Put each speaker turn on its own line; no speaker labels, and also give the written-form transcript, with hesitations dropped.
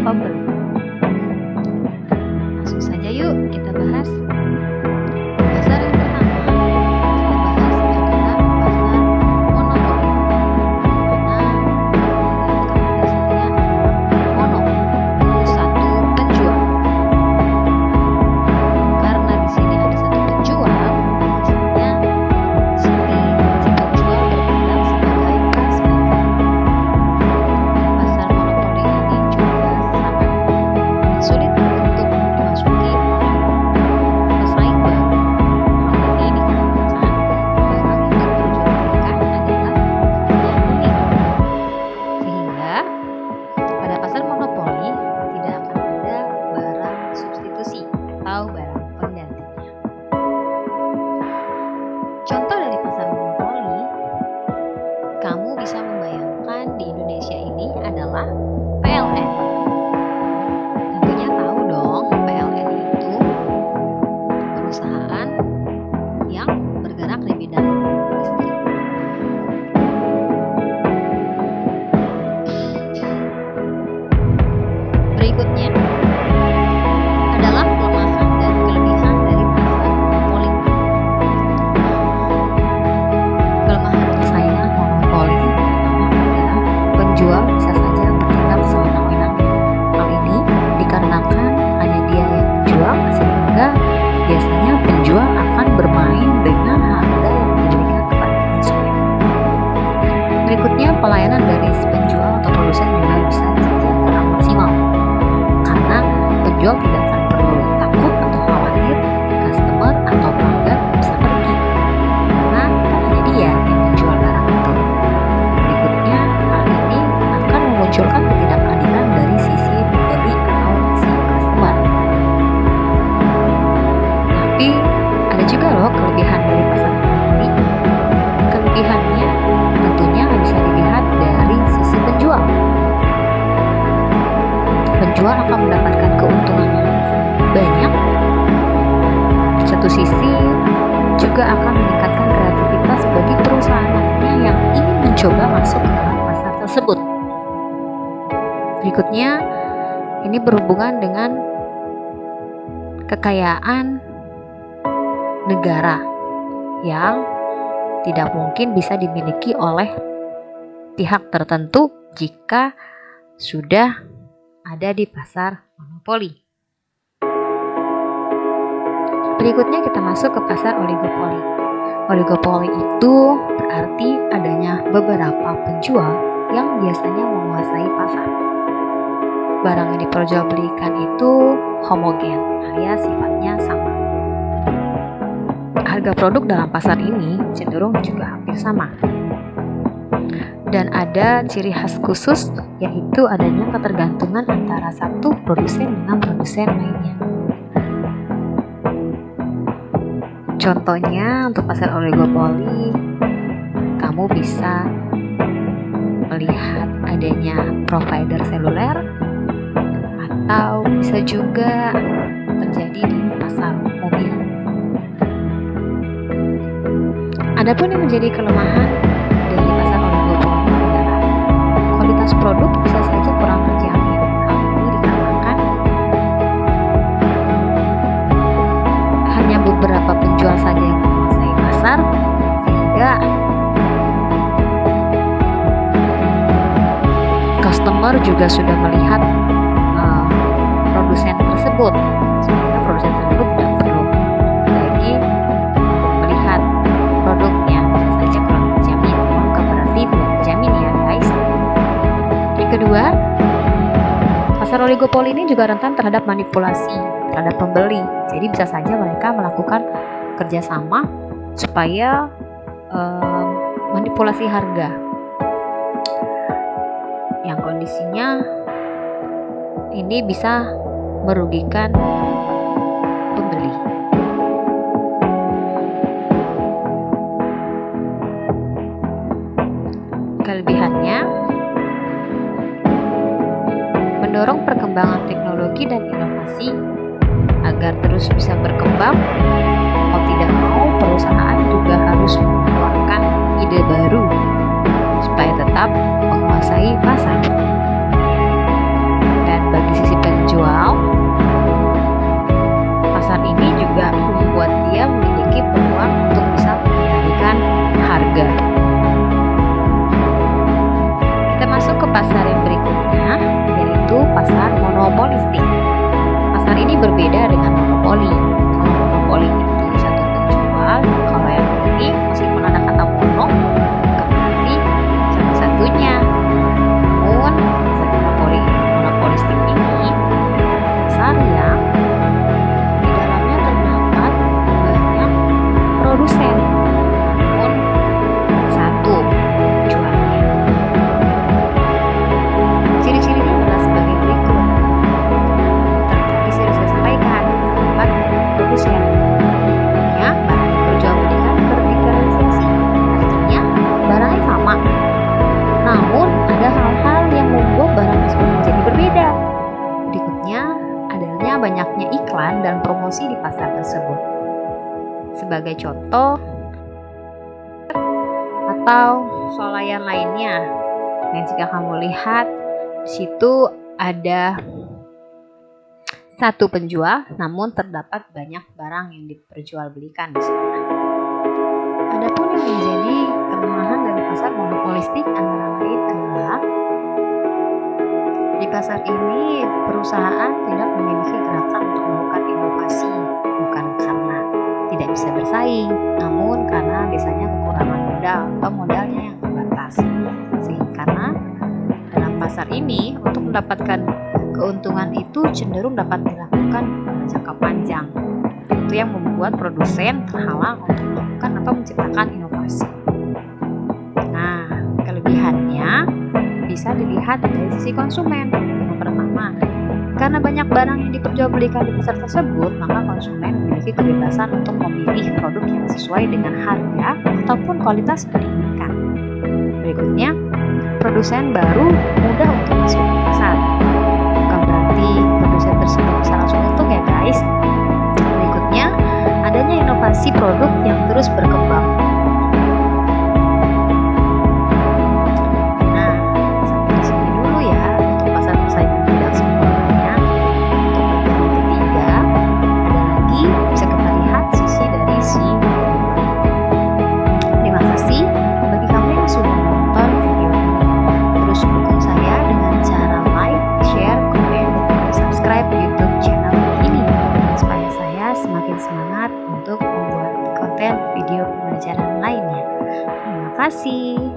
pembeli. Langsung saja yuk kita bahas. Pasar yang pertama kita bahas adalah pasar monopoli. Mana dasarnya satu penjual. Karena di sini ada satu penjual, biasanya si penjual bertindak sebagai kasir. Pasar monopoli ini juga sangat sulit untuk dimasuki pesaing baru. Hal ini dikarenakan barang yang diperjualbelikan adalah yang unik. Sehingga pada pasar monopoli tidak akan ada barang substitusi atau barang penggantinya. Contoh dari pasar monopoli, kamu bisa membayangkan di Indonesia ini adalah PLN. Tentunya tahu dong, PLN itu perusahaan yang bergerak di bidang listrik. Berikutnya adalah kelemahan dan kelebihan dari pasar monopoli. Kelemahan persaingan monopoli adalah penjual bisa saja bertindak sewenang-wenang. Hal ini dikarenakan hanya dia yang menjual, sehingga biasanya penjual akan bermain dengan harga yang diberikan kepada konsumen. Berikutnya, pelayanan dari si penjual atau produsen juga bisa saja kurang maksimal, karena penjual tidak akan perlu takut atau khawatir customer atau pelanggan bisa pergi, karena hanya dia yang menjual barang itu. Berikutnya, hal ini akan memunculkan ketidakadilan dari sisi pembeli atau si customer. Tapi ada juga loh kelebihan dari pasar monopoli. Kelebihannya tentunya bisa dilihat dari sisi penjual. Penjual akan mendapatkan keuntungan yang banyak. Di satu sisi juga akan meningkatkan kreativitas bagi perusahaan lainnya yang ingin mencoba masuk ke dalam pasar tersebut. Berikutnya, ini berhubungan dengan kekayaan negara yang tidak mungkin bisa dimiliki oleh pihak tertentu jika sudah ada di pasar monopoli. Berikutnya kita masuk ke pasar oligopoli. Oligopoli itu berarti adanya beberapa penjual yang biasanya menguasai pasar. Barang yang diperjualbelikan itu homogen alias sifatnya sama. Harga produk dalam pasar ini cenderung juga hampir sama. Dan ada ciri khas khusus, yaitu adanya ketergantungan antara satu produsen dengan produsen lainnya. Contohnya untuk pasar oligopoli, kamu bisa melihat adanya provider seluler, atau bisa juga terjadi di pasar mobil. Adapun yang menjadi kelemahan dari pasar oligopoli adalah kualitas produk bisa saja kurang terjamin. Hal ini dikarenakan hanya beberapa penjual saja yang menguasai pasar, sehingga customer juga sudah melihat produsen tersebut, sehingga produsen tersebut tidak perlu lagi melihat produknya, bisa saja kurang terjamin. Bukan berarti tidak terjamin ya guys. Yang kedua, pasar oligopoli ini juga rentan terhadap manipulasi terhadap pembeli. Jadi bisa saja mereka melakukan kerjasama supaya manipulasi harga, yang kondisinya ini bisa merugikan pembeli. Kelebihannya mendorong perkembangan teknologi dan inovasi agar terus bisa berkembang. Mau tidak mau, perusahaan juga harus mengeluarkan ide baru supaya tetap menguasai pasar. Dan bagi monopoli. Kalau monopoli itu satu penjual, kalau yang ini meskipun ada kata mono bukan berarti satu-satunya. Namun monopolistik ini pasar yang di dalamnya terdapat banyak produsen, namun satu penjualnya. Ciri-cirinya adalah sebagai berikut. Tadi sudah saya sampaikan, terdapat produsen. Artinya barang yang diperjualbelikan berdiferensiasi, artinya barangnya sama, namun ada hal-hal yang membuat barang tersebut menjadi berbeda. Berikutnya, adanya banyaknya iklan dan promosi di pasar tersebut. Sebagai contoh, atau swalayan lainnya, yang jika kamu lihat di situ ada satu penjual, namun terdapat banyak barang yang diperjualbelikan di sana. Adapun yang menjadi kelemahan dari pasar monopolistik antara lain adalah di pasar ini perusahaan tidak memiliki gerakan untuk melakukan inovasi, bukan karena tidak bisa bersaing, namun karena biasanya kekurangan modal atau modalnya yang terbatas. Karena dalam pasar ini untuk mendapatkan keuntungan itu cenderung dapat dilakukan pada jangka panjang. Itu yang membuat produsen terhalang untuk melakukan atau menciptakan inovasi. Nah, kelebihannya bisa dilihat dari sisi konsumen. Yang pertama, karena banyak barang yang diperjualbelikan di pasar tersebut, maka konsumen memiliki kebebasan untuk memilih produk yang sesuai dengan harga ataupun kualitas yang diinginkan. Berikutnya, produsen baru mudah untuk masuk ke pasar. Bukan berarti produsen tersebut bisa langsung untung ya guys. Berikutnya, adanya inovasi produk yang terus berkembang. Nah, sampai di sini dulu ya untuk pasar persaingan tidak sempurnanya. Untuk bagian ketiga, ada lagi bisa kita lihat sisi dari si pembeli. Terima kasih bagi kamu yang sudah menonton video ini. Terus dukung saya dengan cara like, share, komen, dan subscribe YouTube channel ini supaya saya semakin semangat untuk membuat konten video pembelajaran lainnya. Terima kasih.